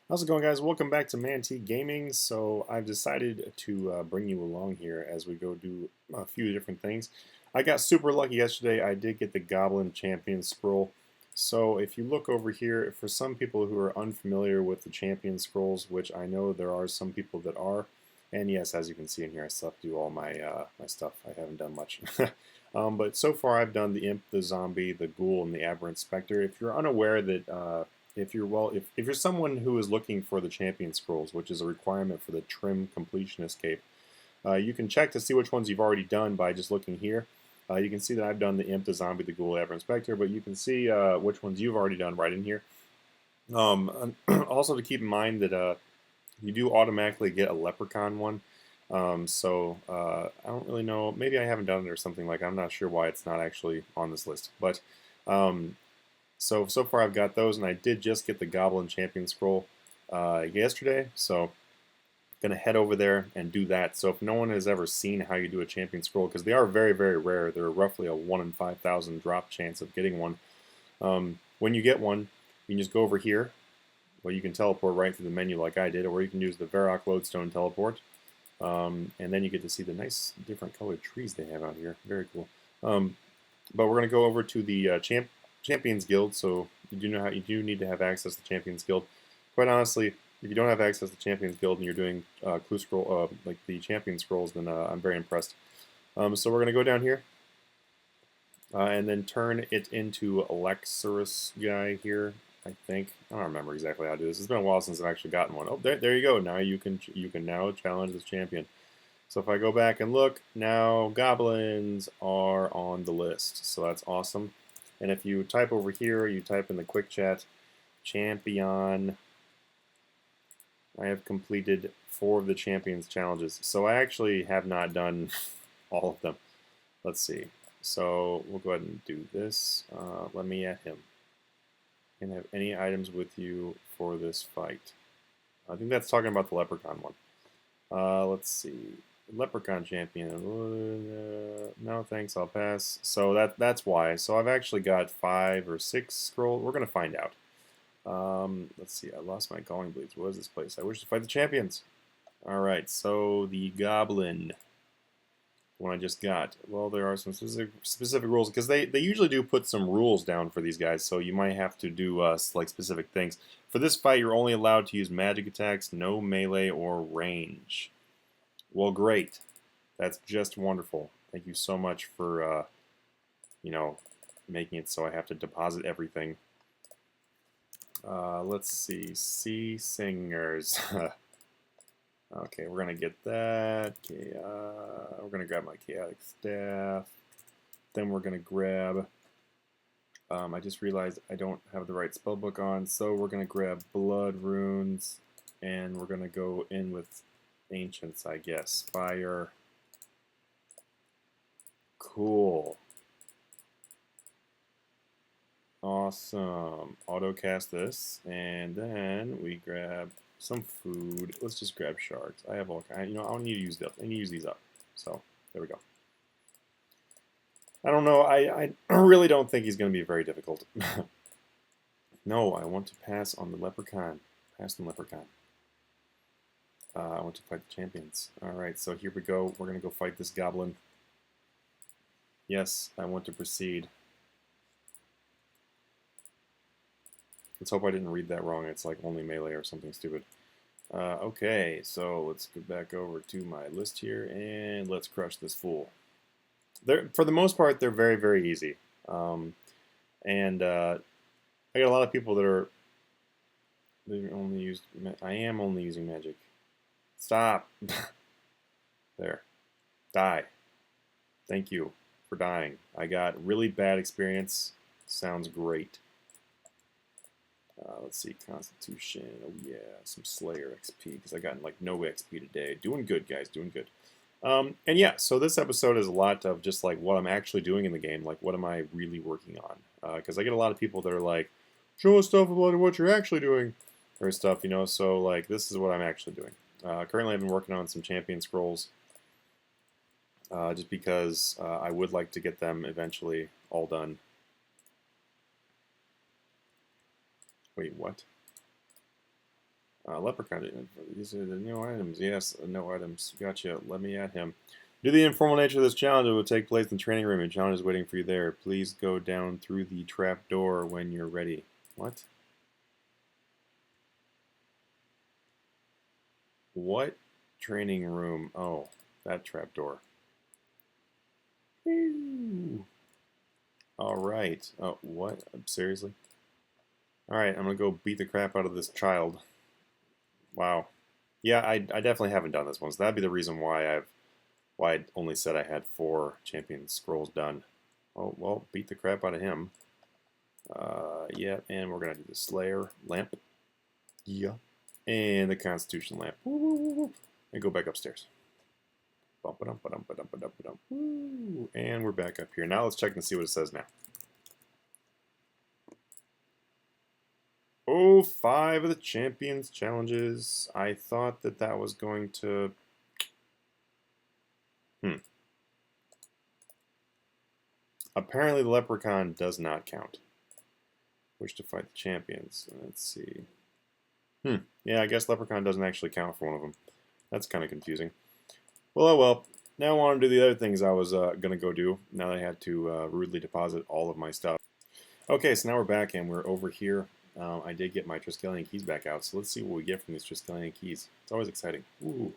How's it going, guys? Welcome back to Manatee Gaming. So I've decided to bring you along here as we go do a few different things. I got super lucky yesterday. I did get the Goblin Champion Scroll. So if you look over here, for some people who are unfamiliar with the Champion Scrolls, which I know there are some people that are, and yes, as you can see in here, I still have to do all my stuff. I haven't done much. But so far I've done the Imp, the Zombie, the Ghoul, and the Aberrant Spectre. If you're unaware that if you're someone who is looking for the champion scrolls, which is a requirement for the trim completion escape, you can check to see which ones you've already done by just looking here. You can see that I've done the Imp, the Zombie, the Ghoul, Aberrant Spectre, but you can see which ones you've already done right in here. Also to keep in mind that you do automatically get a Leprechaun one. I don't really know. Maybe I haven't done it or something like. I'm not sure why it's not actually on this list, but so far I've got those, and I did just get the Goblin Champion Scroll yesterday, so gonna head over there and do that. So if no one has ever seen how you do a Champion Scroll, because they are very, very rare, they're roughly a 1 in 5,000 drop chance of getting one. When you get one, you can just go over here. Well, you can teleport right through the menu like I did, or you can use the Varrock Lodestone teleport. And then you get to see the nice different colored trees they have out here. Very cool. But we're going to go over to the Champions Guild, so you do need to have access to Champions Guild. Quite honestly, if you don't have access to Champions Guild and you're doing Clue Scroll, like the Champion Scrolls, then I'm very impressed. So we're going to go down here and then turn it into Alexorus guy here. I think I don't remember exactly how to do this. It's been a while since I've actually gotten one. Oh, there you go. Now you can now challenge this champion. So if I go back and look, now goblins are on the list. So that's awesome. And if you type over here, you type in the quick chat, champion. I have completed 4 of the champions challenges. So I actually have not done all of them. Let's see. So we'll go ahead and do this. Let me at him. Can have any items with you for this fight. I think that's talking about the Leprechaun one. Let's see. Leprechaun champion. No, thanks. I'll pass. So that's why. So I've actually got 5 or 6 scrolls. We're gonna find out. Let's see. I lost my Galling Blades. What is this place? I wish to fight the champions. All right. So the Goblin one I just got. Well, there are some specific rules because they usually do put some rules down for these guys. So you might have to do like specific things. For this fight, you're only allowed to use magic attacks, no melee or range. Well, great. That's just wonderful. Thank you so much for, making it so I have to deposit everything. Let's see. Sea Singers. Okay, we're going to get that. We're going to grab my Chaotic Staff. Then we're going to grab... I just realized I don't have the right spellbook on, so we're going to grab Blood Runes, and we're going to go in with Ancients, I guess. Fire. Cool. Awesome. Autocast this, and then we grab some food. Let's just grab shards. I have all kinds. I don't need to use them. I need to use these up. So there we go. I don't know. I really don't think he's going to be very difficult. No, I want to pass on the Leprechaun. Pass on the Leprechaun. I want to fight the champions. Alright, so here we go. We're going to go fight this goblin. Yes, I want to proceed. Let's hope I didn't read that wrong. It's like only melee or something stupid. Okay, so let's go back over to my list here, and let's crush this fool. For the most part, they're very, very easy. I got a lot of people that are... I am only using magic. Stop. There. Die. Thank you for dying. I got really bad experience. Sounds great. Let's see, Constitution. Oh yeah, some Slayer XP because I got like no XP today. Doing good, guys. Doing good. And yeah, so this episode is a lot of just like what I'm actually doing in the game. Like, what am I really working on? Because I get a lot of people that are like, show us stuff about what you're actually doing or stuff, So like, this is what I'm actually doing. Currently, I've been working on some champion scrolls. Just because I would like to get them eventually all done. Wait, what? Leprechaun. These are the new items. Yes, no items. Gotcha. Let me at him. Due to the informal nature of this challenge, it will take place in the training room. The challenge is waiting for you there. Please go down through the trap door when you're ready. What? What training room? Oh, that trap door. All right. Oh, what? Seriously? All right, I'm gonna go beat the crap out of this child. Wow. Yeah, I definitely haven't done this one, so that'd be the reason why I only said I had 4 champion scrolls done. Oh well, beat the crap out of him. Yeah, and we're gonna do the Slayer lamp. Yeah, and the Constitution lamp. And go back upstairs. And we're back up here. Now let's check and see what it says now. Oh, 5 of the champions challenges. I thought that that was going to... Apparently the Leprechaun does not count. Wish to fight the champions. Let's see. Yeah, I guess Leprechaun doesn't actually count for one of them. That's kind of confusing. Well, oh well. Now I want to do the other things I was going to go do. Now that I had to rudely deposit all of my stuff. Okay, so now we're back and we're over here. I did get my Triskelion keys back out, so let's see what we get from these Triskelion keys. It's always exciting. Ooh.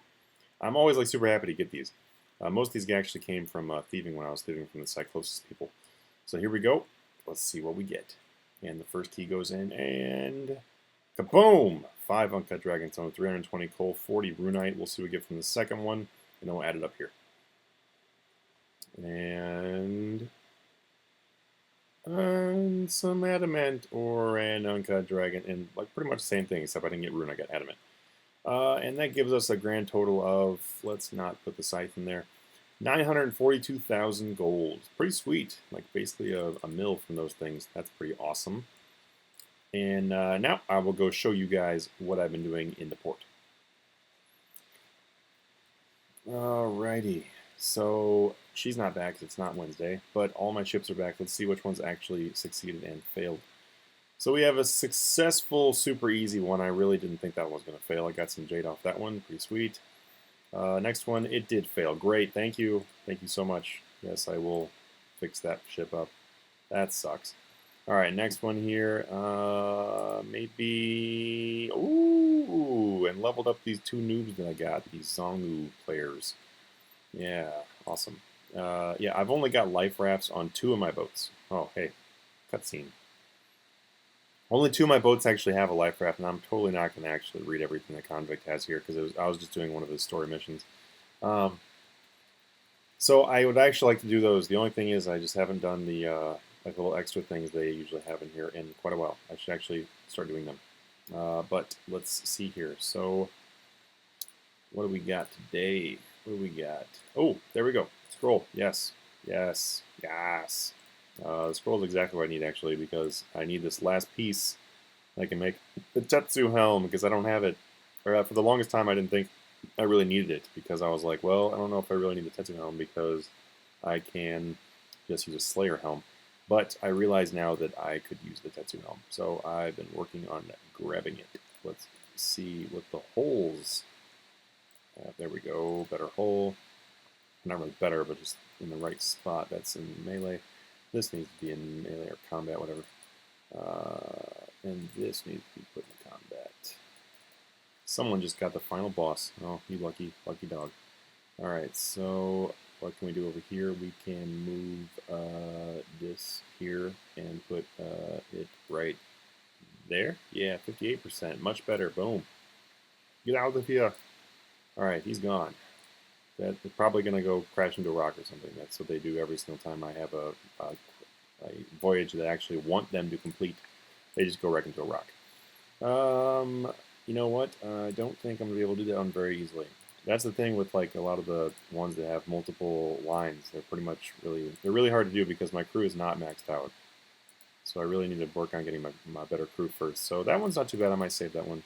I'm always like super happy to get these. Most of these actually came from thieving when I was thieving from the Cyclosis people. So here we go. Let's see what we get. And the first key goes in, and kaboom! 5 Uncut Dragon Tone, 320 coal, 40 Runite. We'll see what we get from the second one, and then we'll add it up here. And some Adamant or an Uncut Dragon, and like pretty much the same thing, except I didn't get Rune, I got Adamant. And that gives us a grand total of, let's not put the scythe in there, 942,000 gold. Pretty sweet. Like basically a mill from those things. That's pretty awesome. And now I will go show you guys what I've been doing in the port. Alrighty. So she's not back. It's not Wednesday, but all my ships are back. Let's see which ones actually succeeded and failed. So we have a successful, super easy one. I really didn't think that one was going to fail. I got some jade off that one. Pretty sweet. Next one, it did fail. Great. Thank you. Thank you so much. Yes, I will fix that ship up. That sucks. All right, next one here. Maybe... Ooh, and leveled up these 2 noobs that I got. These Zongu players. Yeah, awesome. Yeah, I've only got life rafts on 2 of my boats. Oh, hey. Cutscene. Only 2 of my boats actually have a life raft, and I'm totally not going to actually read everything that Convict has here, because I was just doing one of his story missions. So I would actually like to do those. The only thing is I just haven't done the like little extra things they usually have in here in quite a while. I should actually start doing them. But let's see here. So what do we got today? What do we got? Oh, there we go. Scroll. Yes. Yes. Yes. The scroll is exactly what I need, actually, because I need this last piece. I can make the Tetsu helm, because I don't have it. Or for the longest time, I didn't think I really needed it, because I was like, well, I don't know if I really need the Tetsu helm, because I can just use a Slayer helm. But I realize now that I could use the Tetsu helm, so I've been working on grabbing it. Let's see what the holes have. There we go, better hole. Not really better, but just in the right spot. That's in melee. This needs to be in melee or combat, whatever. And this needs to be put in combat. Someone just got the final boss. Oh, you lucky dog. Alright, so what can we do over here? We can move this here and put it right there. Yeah, 58%. Much better. Boom. Get out of here. Alright, he's gone. That's probably going to go crash into a rock or something. That's what they do every single time I have a voyage that I actually want them to complete. They just go right into a rock. You know what? I don't think I'm going to be able to do that one very easily. That's the thing with like a lot of the ones that have multiple lines. They're pretty much they're really hard to do because my crew is not maxed out. So I really need to work on getting my better crew first. So that one's not too bad. I might save that one.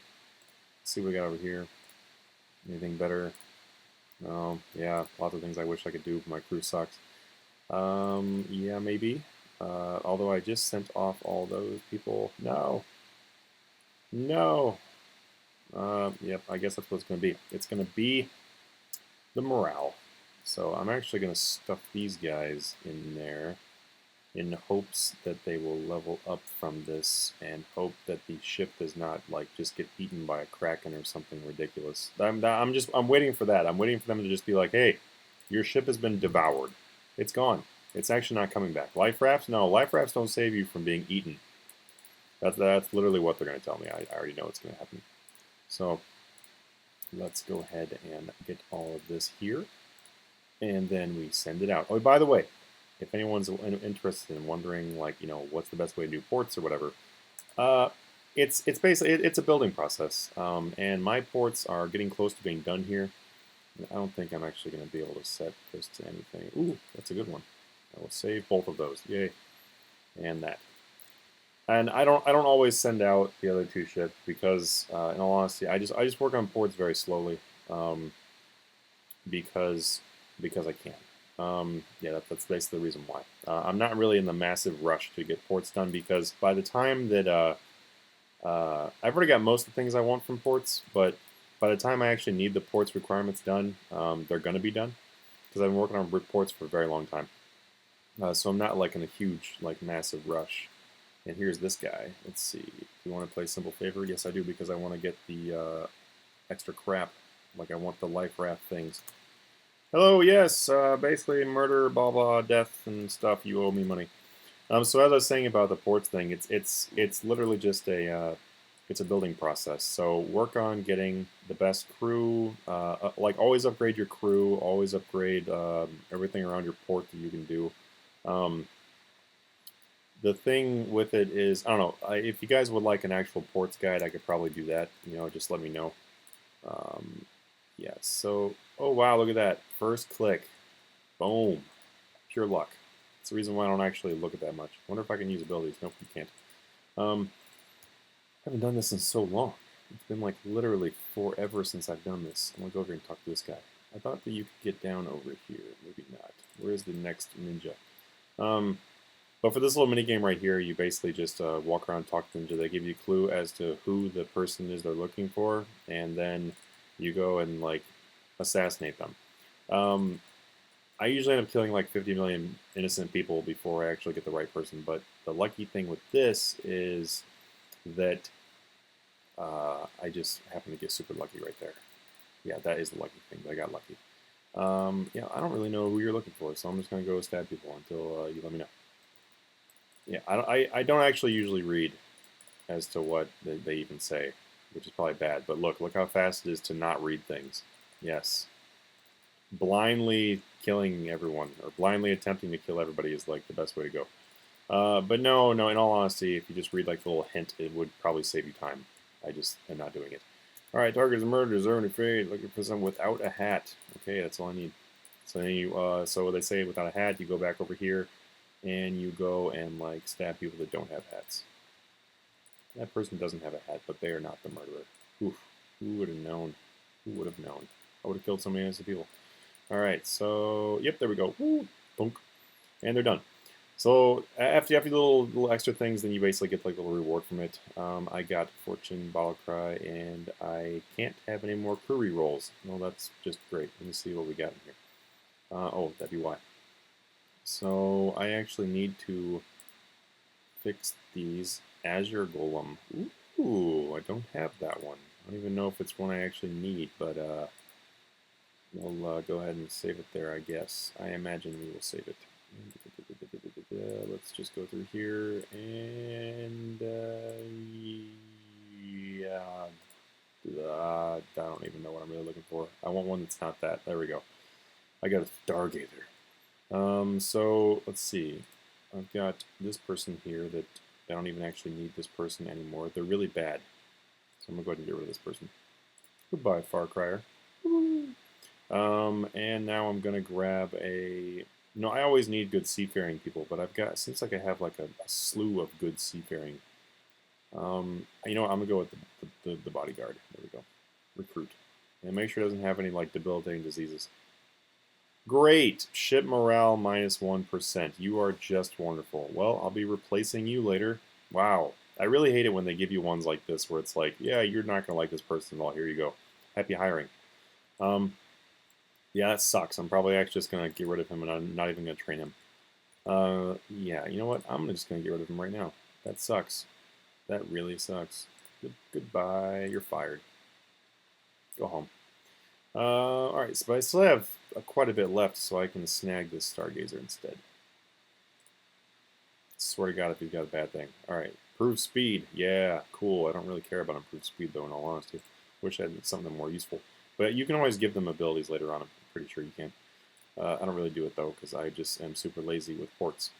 Let's see what we got over here. Anything better? Oh, yeah, lots of things I wish I could do, but my crew sucks. Yeah, maybe. Although I just sent off all those people. No. No. Yep, I guess that's what it's going to be. It's going to be the morale. So I'm actually going to stuff these guys in there in hopes that they will level up from this and hope that the ship does not like just get eaten by a kraken or something ridiculous. I'm waiting for that. I'm waiting for them to just be like, hey, your ship has been devoured. It's gone. It's actually not coming back. Life rafts? No, life rafts don't save you from being eaten. That's literally what they're going to tell me. I already know what's going to happen. So let's go ahead and get all of this here. And then we send it out. Oh, by the way, if anyone's interested in wondering, like, you know, what's the best way to do ports or whatever, it's basically it's a building process. And my ports are getting close to being done here. I don't think I'm actually going to be able to set this to anything. Ooh, that's a good one. I will save both of those. Yay. And that. And I don't always send out the other two ships because, in all honesty, I just work on ports very slowly, because I can. Yeah, that's basically the reason why. I'm not really in the massive rush to get ports done because by the time that I've already got most of the things I want from ports, but by the time I actually need the ports requirements done, they're going to be done because I've been working on ports for a very long time. So I'm not like in a huge, like massive rush. And here's this guy. Let's see. Do you want to play Simple Favor? Yes, I do, because I want to get the extra crap. Like, I want the life raft things. Hello, yes. Basically, murder, blah, blah, death, and stuff. You owe me money. So as I was saying about the ports thing, it's literally just it's a building process. So work on getting the best crew. Like, always upgrade your crew. Always upgrade everything around your port that you can do. The thing with it is, I don't know, if you guys would like an actual ports guide, I could probably do that. You know, just let me know. Yeah, so, oh wow, look at that. First click. Boom. Pure luck. That's the reason why I don't actually look at that much. I wonder if I can use abilities. Nope, you can't. I haven't done this in so long. It's been like literally forever since I've done this. I'm gonna go over and talk to this guy. I thought that you could get down over here. Maybe not. Where's the next ninja? But for this little mini game right here, you basically just walk around, talk to them. They give you a clue as to who the person is they're looking for, and then you go and like assassinate them. I usually end up killing like 50 million innocent people before I actually get the right person. But the lucky thing with this is that I just happen to get super lucky right there. Yeah, that is the lucky thing. I got lucky. Yeah, I don't really know who you're looking for, so I'm just gonna go stab people until you let me know. Yeah, I don't actually usually read as to what they even say, which is probably bad. But look how fast it is to not read things. Yes. Blindly killing everyone, or blindly attempting to kill everybody is like the best way to go. But no, in all honesty, if you just read like the little hint, it would probably save you time. I just am not doing it. Alright, target is murdered, deserving of fate, looking for someone without a hat. Okay, that's all I need. So then you, so they say without a hat, you go back over here, and you go and like stab people that don't have hats. That person doesn't have a hat, but they are not the murderer. Oof. Who would have known? Who would have known? I would have killed so many innocent people. Alright, so, yep, there we go. Woo, thunk. And they're done. So, after you have little extra things, then you basically get like a little reward from it. I got Fortune, Bottle Cry, and I can't have any more crew rerolls. Well, that's just great. Let me see what we got in here. Oh, that'd be why. So I actually need to fix these Azure Golem. Ooh, I don't have that one. I don't even know if it's one I actually need, but we'll go ahead and save it there, I guess. I imagine we will save it. Let's just go through here, and yeah, I don't even know what I'm really looking for. I want one that's not that. There we go. I got a Stargazer. So let's see. I've got this person here that I don't even actually need this person anymore. They're really bad. So I'm gonna go ahead and get rid of this person. Goodbye, Far Cryer. And now I'm gonna grab a. No, I always need good seafaring people, but I've got, seems like I have like a slew of good seafaring. You know what? I'm gonna go with the bodyguard. There we go. Recruit, and make sure it doesn't have any like debilitating diseases. Great! Ship morale -1%. You are just wonderful. Well, I'll be replacing you later. Wow. I really hate it when they give you ones like this where it's like, yeah, you're not going to like this person at all. Here you go. Happy hiring. Yeah, that sucks. I'm probably actually just going to get rid of him, and I'm not even going to train him. Yeah, you know what? I'm just going to get rid of him right now. That sucks. That really sucks. Goodbye. You're fired. Go home. Alright, so I still have quite a bit left, so I can snag this Stargazer instead. Swear to God if he's got a bad thing. Alright, improved speed. Yeah, cool. I don't really care about improved speed, though, in all honesty. Wish I had something more useful. But you can always give them abilities later on. I'm pretty sure you can. I don't really do it, though, because I just am super lazy with ports.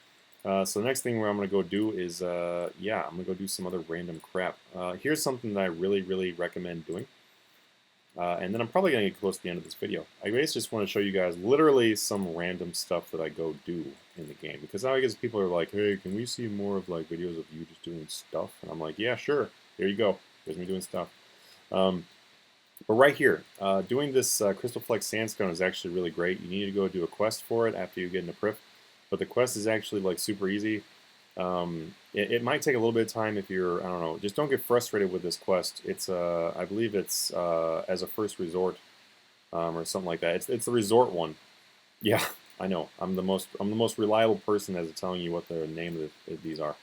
So the next thing where I'm going to go do is, yeah, I'm going to go do some other random crap. Here's something that I really, really recommend doing. And then I'm probably going to get close to the end of this video. I basically just want to show you guys literally some random stuff that I go do in the game. Because now I guess people are like, hey, can we see more of like videos of you just doing stuff? And I'm like, yeah, sure. Here you go. Here's me doing stuff. But right here, doing this Crystal Flex Sandstone is actually really great. You need to go do a quest for it after you get into Prif. But the quest is actually like super easy. It might take a little bit of time if you're, I don't know, just don't get frustrated with this quest. It's, I believe it's as a first resort, or something like that. It's the resort one. Yeah, I know. I'm the most reliable person as to telling you what the name of these are.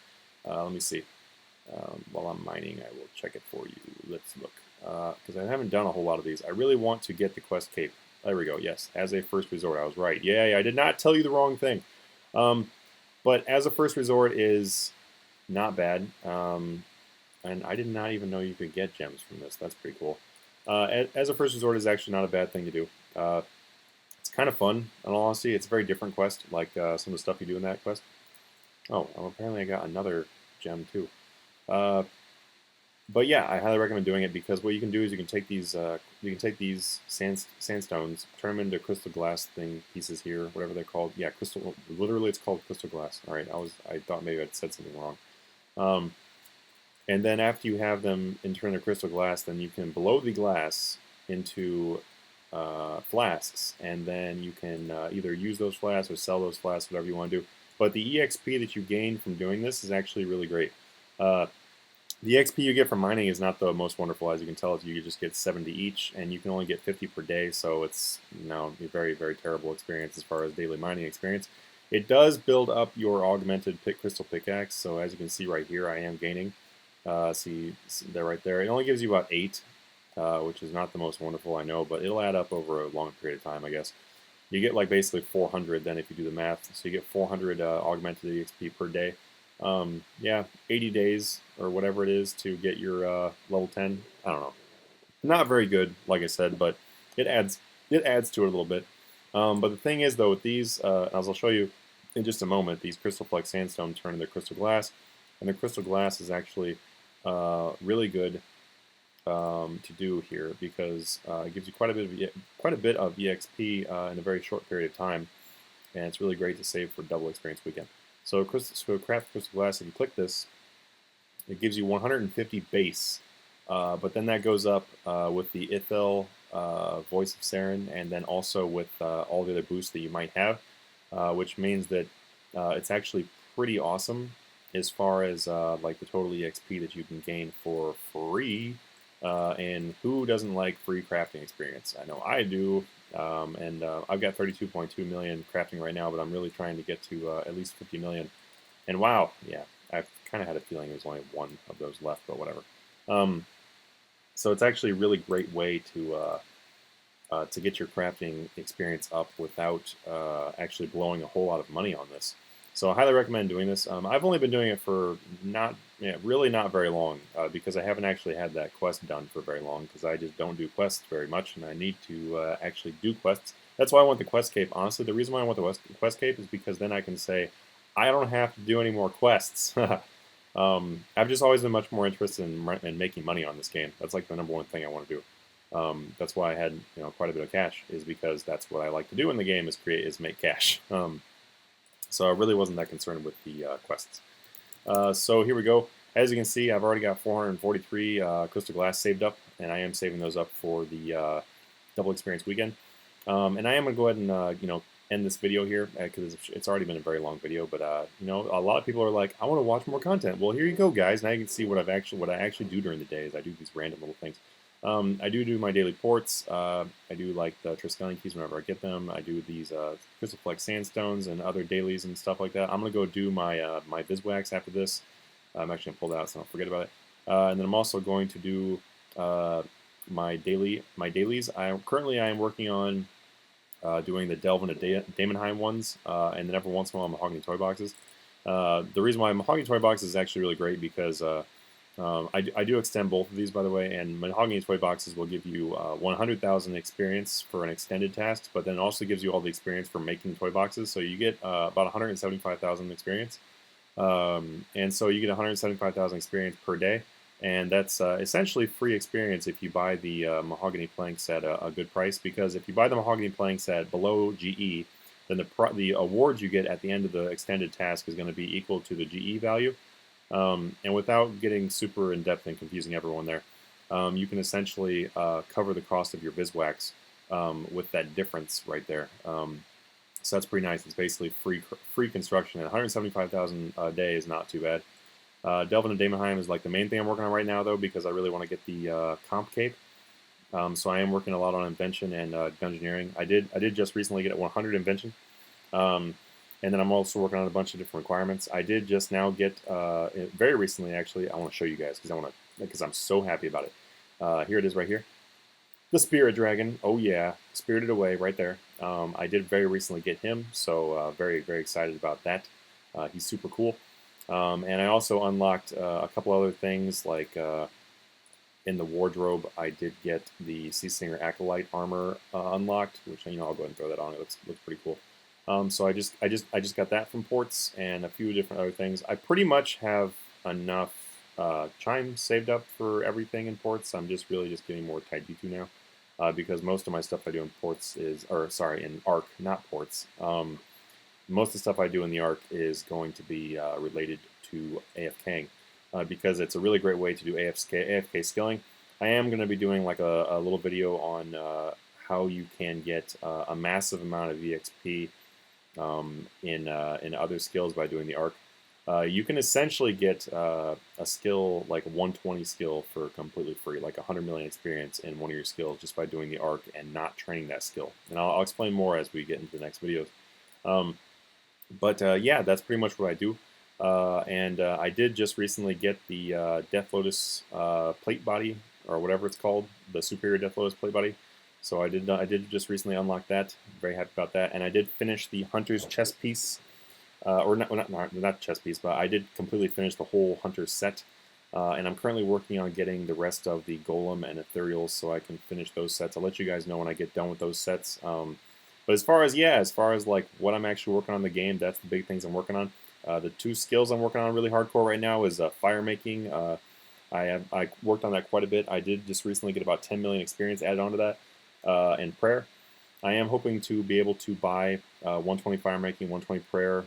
Let me see. While I'm mining, I will check it for you. Let's look. Because I haven't done a whole lot of these. I really want to get the quest cape. There we go. Yes, as a first resort. I was right. Yeah, I did not tell you the wrong thing. But as a first resort is not bad. And I did not even know you could get gems from this. That's pretty cool. As a first resort is actually not a bad thing to do. It's kind of fun, in all honesty. It's a very different quest, like some of the stuff you do in that quest. Oh, well, apparently I got another gem too. But yeah, I highly recommend doing it because what you can do is you can take these sandstones, turn them into crystal glass pieces here, whatever they're called. Yeah, crystal. Literally, it's called crystal glass. All right, I thought maybe I'd said something wrong. And then after you have them in turn to crystal glass, then you can blow the glass into flasks, and then you can either use those flasks or sell those flasks, whatever you want to do. But the EXP that you gain from doing this is actually really great. The XP you get from mining is not the most wonderful, as you can tell. You just get 70 each, and you can only get 50 per day, so it's a very, very terrible experience as far as daily mining experience. It does build up your augmented crystal pickaxe, so as you can see right here, I am gaining. See there right there. It only gives you about 8, which is not the most wonderful, I know, but it'll add up over a long period of time, I guess. You get like basically 400 then if you do the math, so you get 400 augmented EXP per day. Yeah, 80 days or whatever it is to get your level 10. I don't know. Not very good, like I said, but it adds to it a little bit. But the thing is, though, with these, as I'll show you in just a moment, these Crystal Flex Sandstone turn into crystal glass, and the crystal glass is actually really good to do here because it gives you quite a bit of EXP in a very short period of time, and it's really great to save for double experience weekend. So craft crystal glass, if you click this, it gives you 150 base, but then that goes up with the Ithel, Voice of Saren, and then also with all the other boosts that you might have, which means that it's actually pretty awesome as far as like the total EXP that you can gain for free. And who doesn't like free crafting experience? I know I do. And I've got 32.2 million crafting right now, but I'm really trying to get to at least 50 million. And wow, yeah, I kind of had a feeling there's only one of those left, but whatever. So it's actually a really great way to get your crafting experience up without actually blowing a whole lot of money on this. So I highly recommend doing this. I've only been doing it for really not very long because I haven't actually had that quest done for very long because I just don't do quests very much and I need to actually do quests. That's why I want the quest cape. Honestly, the reason why I want the quest cape is because then I can say, I don't have to do any more quests. I've just always been much more interested in making money on this game. That's like the #1 thing I want to do. That's why I had quite a bit of cash, is because that's what I like to do in the game is make cash. So I really wasn't that concerned with the quests. So here we go. As you can see, I've already got 443 crystal glass saved up, and I am saving those up for the double experience weekend. And I am going to go ahead and end this video here because it's already been a very long video. But you know, a lot of people are like, I want to watch more content. Well, here you go, guys. Now you can see what I actually do during the day. Is I do these random little things. I do my daily ports. I do like the Triskelion keys whenever I get them. I do these Crystal Flex Sandstones and other dailies and stuff like that. I'm gonna go do my my Viswax after this. I'm actually gonna pull that out so I don't forget about it. And then I'm also going to do my dailies. I am working on doing the Delve into Daemonheim ones, and then every once in a while Mahogany Toy Boxes. The reason why Mahogany Toy Boxes is actually really great because I do extend both of these, by the way, and Mahogany Toy Boxes will give you 100,000 experience for an extended task, but then it also gives you all the experience for making toy boxes, so you get about 175,000 experience. And so you get 175,000 experience per day, and that's essentially free experience if you buy the Mahogany playing set at a good price, because if you buy the Mahogany playing set below GE, then the awards you get at the end of the extended task is going to be equal to the GE value. And without getting super in-depth and confusing everyone there, you can essentially cover the cost of your Viswax with that difference right there. So that's pretty nice. It's basically free construction, and 175,000 a day is not too bad. Delve into Daemonheim is like the main thing I'm working on right now, though, because I really want to get the comp cape. So I am working a lot on invention and dungeoneering. I did just recently get 100 invention, and then I'm also working on a bunch of different requirements. I did just now get very recently, actually. I want to show you guys because I'm so happy about it. Here it is, right here. The Spirit Dragon, oh yeah, Spirited Away right there. I did very recently get him, so very, very excited about that. He's super cool. And I also unlocked a couple other things, like in the wardrobe, I did get the Sea Singer Acolyte armor unlocked, which, you know, I'll go ahead and throw that on. It looks pretty cool. So I just got that from ports and a few different other things. I pretty much have enough chimes saved up for everything in ports. I'm just really just getting more tight D2 now. Because most of my stuff I do in ports is, in ARC, not ports. Most of the stuff I do in the ARC is going to be related to AFKing, because it's a really great way to do AFK skilling. I am going to be doing like a little video on how you can get a massive amount of EXP in other skills by doing the ARC. You can essentially get a skill, like a 120 skill, for completely free, like 100 million experience in one of your skills, just by doing the ARC and not training that skill. And I'll explain more as we get into the next videos. Yeah, that's pretty much what I do. I did just recently get the Death Lotus plate body, or whatever it's called, the Superior Death Lotus plate body. So I did just recently unlock that. Very happy about that. And I did finish the Hunter's chest piece. Or not chess piece, but I did completely finish the whole Hunter set, and I'm currently working on getting the rest of the Golem and Ethereals so I can finish those sets. I'll let you guys know when I get done with those sets. But as far as like what I'm actually working on in the game, that's the big things I'm working on. The two skills I'm working on really hardcore right now is fire making. I worked on that quite a bit. I did just recently get about 10 million experience added onto that, and prayer. I am hoping to be able to buy 120 fire making, 120 prayer,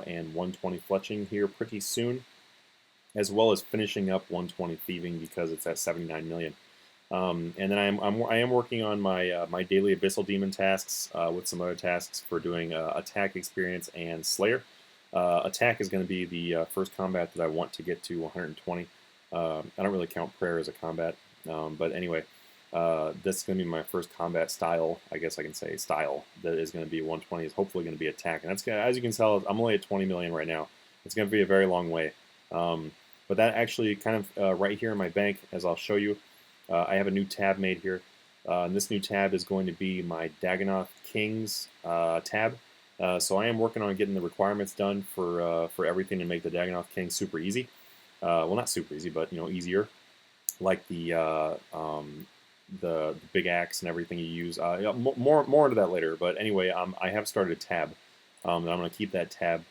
and 120 fletching here pretty soon, as well as finishing up 120 thieving because it's at 79 million. And then I am working on my my daily abyssal demon tasks with some other tasks for doing attack experience and slayer. Attack is going to be the first combat that I want to get to 120. I don't really count prayer as a combat, but anyway. This is going to be my first combat style, I guess I can say style, that is going to be 120, is hopefully going to be attack. And that's gonna, as you can tell, I'm only at 20 million right now. It's going to be a very long way. But that actually kind of right here in my bank, as I'll show you, I have a new tab made here. And this new tab is going to be my Dagonoth Kings tab. So I am working on getting the requirements done for everything to make the Dagonoth King super easy. Well, not super easy, but, you know, easier. Like the big axe and everything you use. More into that later. But anyway, I have started a tab, and I'm going to keep that tab.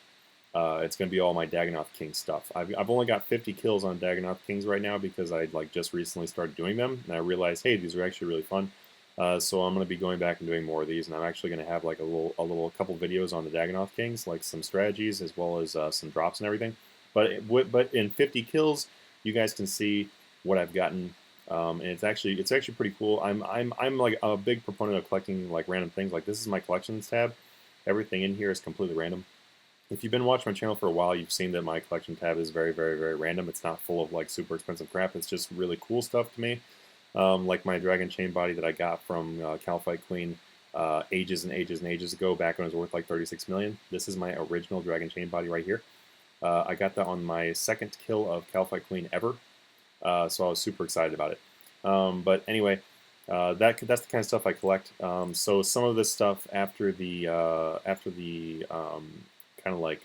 It's going to be all my Dagonoth King stuff. I've only got 50 kills on Dagonoth Kings right now because I just recently started doing them, and I realized, hey, these are actually really fun. So I'm going to be going back and doing more of these, and I'm actually going to have like a couple videos on the Dagonoth Kings, like some strategies as well as some drops and everything. But in 50 kills, you guys can see what I've gotten. And it's actually pretty cool. I'm like a big proponent of collecting like random things. Like this is my collections tab, everything in here is completely random. If you've been watching my channel for a while, you've seen that my collection tab is very, very, very random. It's not full of like super expensive crap. It's just really cool stuff to me. Like my dragon chain body that I got from Cal Fight Queen ages and ages and ages ago, back when it was worth like 36 million. This is my original dragon chain body right here. I got that on my second kill of Cal Fight Queen ever, so I was super excited about it. But anyway, that's the kind of stuff I collect. So some of this stuff after the kind of like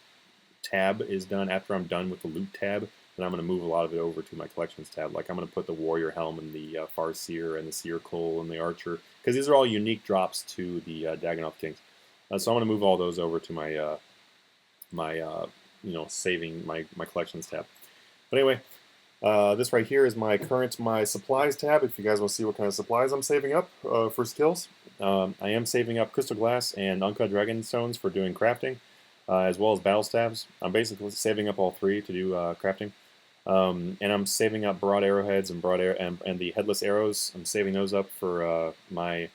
tab is done, after I'm done with the loot tab, then I'm going to move a lot of it over to my collections tab. Like I'm going to put the warrior helm and the farseer and the seer coal and the archer, because these are all unique drops to the Dagannoth Kings. So I'm going to move all those over to my saving my collections tab. But anyway, this right here is my supplies tab. If you guys want to see what kind of supplies I'm saving up for skills, I am saving up crystal glass and uncut dragon stones for doing crafting, as well as battle stabs. I'm basically saving up all three to do crafting, and I'm saving up broad arrowheads and and the headless arrows. I'm saving those up for my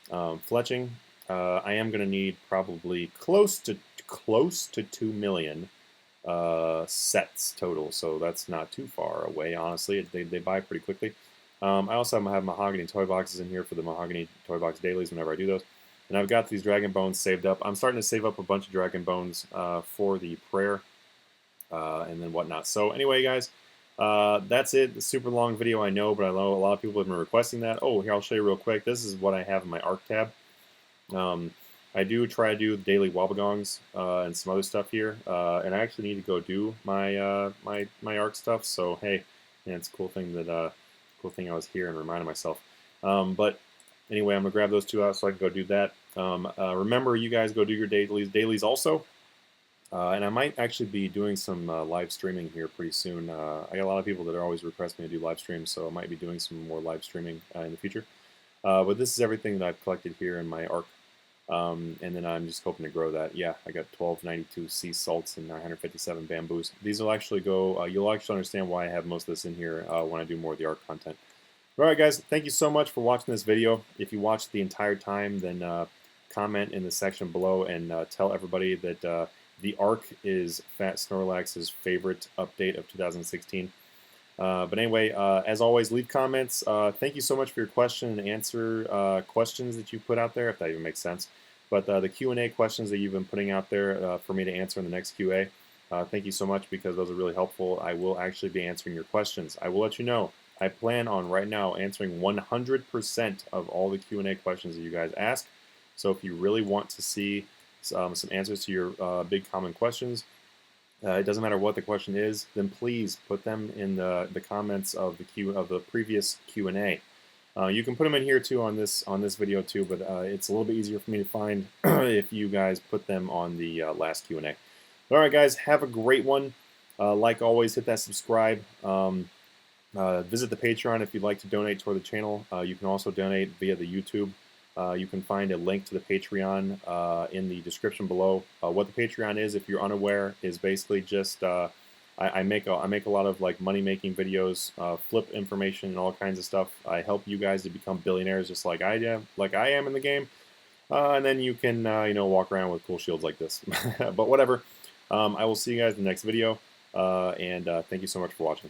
fletching. I am going to need probably close to 2 million sets total, so that's not too far away, honestly. They buy pretty quickly. I also have mahogany toy boxes in here for the mahogany toy box dailies whenever I do those. And I've got these dragon bones saved up. I'm starting to save up a bunch of dragon bones for the prayer and then whatnot. So anyway, guys, that's it. It's a super long video, I know, but I know a lot of people have been requesting that. Oh, here, I'll show you real quick. This is what I have in my ARC tab. I do try to do daily wobblegongs and some other stuff here, and I actually need to go do my my ARC stuff. So hey, yeah, it's a cool thing that I was here and reminded myself. But anyway, I'm gonna grab those two out so I can go do that. Remember, you guys go do your dailies also, and I might actually be doing some live streaming here pretty soon. I got a lot of people that are always requesting me to do live streams, so I might be doing some more live streaming in the future. But this is everything that I've collected here in my ARC. And then I'm just hoping to grow that. Yeah, I got 1292 sea salts and 957 bamboos. These will actually go, you'll actually understand why I have most of this in here when I do more of the ARC content. Alright guys, thank you so much for watching this video. If you watched the entire time, then comment in the section below and tell everybody that the ARC is Fat Snorlax's favorite update of 2016. But anyway, as always, leave comments. Thank you so much for your question and answer questions that you put out there, if that even makes sense. But the Q&A questions that you've been putting out there for me to answer in the next QA, thank you so much, because those are really helpful. I will actually be answering your questions. I will let you know, I plan on right now answering 100% of all the Q&A questions that you guys ask. So if you really want to see some answers to your big common questions, it doesn't matter what the question is, then please put them in the comments of the previous Q&A. You can put them in here too on this video too, but it's a little bit easier for me to find if you guys put them on the last Q&A. All right, guys, have a great one. Like always, hit that subscribe. Visit the Patreon if you'd like to donate toward the channel. You can also donate via the YouTube. You can find a link to the Patreon in the description below. What the Patreon is, if you're unaware, is basically just I make a lot of like money making videos, flip information, and all kinds of stuff. I help you guys to become billionaires, just like I am in the game, and then you can walk around with cool shields like this. But whatever. I will see you guys in the next video, and thank you so much for watching.